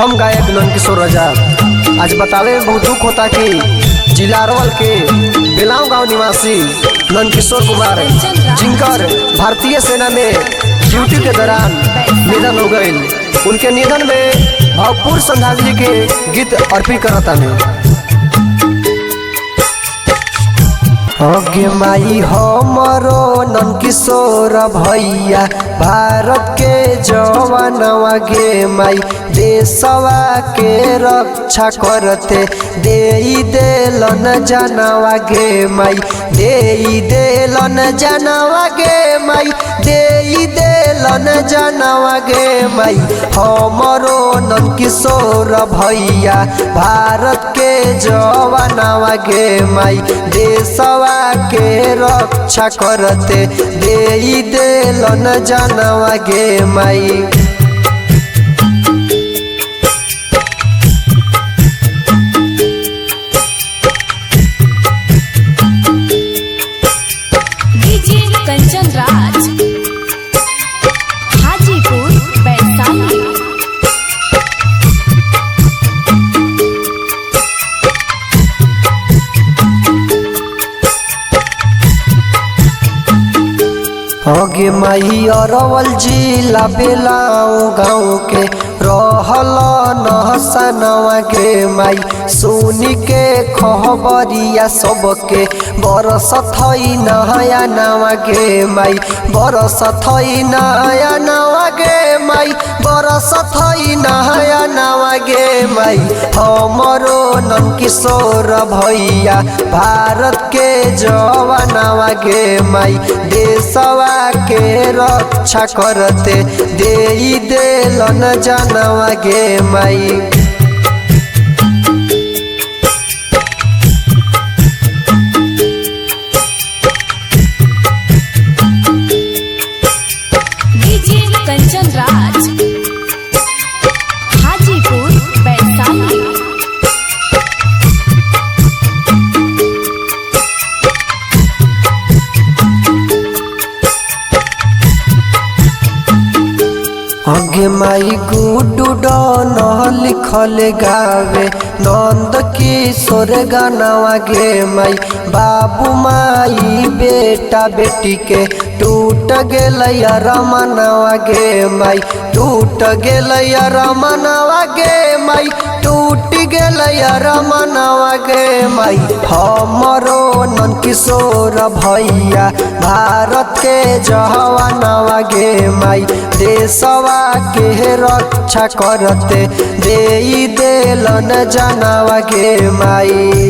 हम गायक नंदकिशोर आजाद आज बतावे में बहुत दुख होता कि जिला अरवल के बेलाव गांव निवासी नंदकिशोर कुमार जिनकर भारतीय सेना में ड्यूटी के दौरान निधन हो गए। उनके निधन में भावपूर्ण श्रद्धांजलि के गीत अर्पित करता में अगे माई हमरो नंदकिशोर भैया भारत के जवानवा गे माई देशवा के रक्षा करते देई देलन जानवा गे माई देई देलन जानवा गे माई देई देलन जानवा गे माई हमरो नंदकिशोर भैया भारत के जवानवा गे माई देशवा के रक्षा करते देई देलन जानवा गे माई। कंचन राज हाजीपुर वैशाली अगे माई अरवल जिला बेलाव गाँव के रहल नहसनवा गे माई सुनी के खबरिया सबके बरसत हई नया नवा गे माई बरसत हई नया नवा गे माई बरसत हई नया नवा गे माई हमरो नंदकिशोर भैया भारत के जवानवा गे माई देशवा के रक्षा करते देई देलन जानवा गे माई। कंचन राज हाजीपुर वैशाली अगे माई गुडू डन लिखल गावे नंदकिशोर गानवा गे माई बाबू माई बेटा बेटी के टूट गेल रमनवा गे माई टूट गेल रमनवा गे माई टूट गेल रमनवा गे माई हमरो नंदकिशोर भैया भारत के जवानवा गे माई देशवा के रक्षा करते देई देलन जानवा गे माई।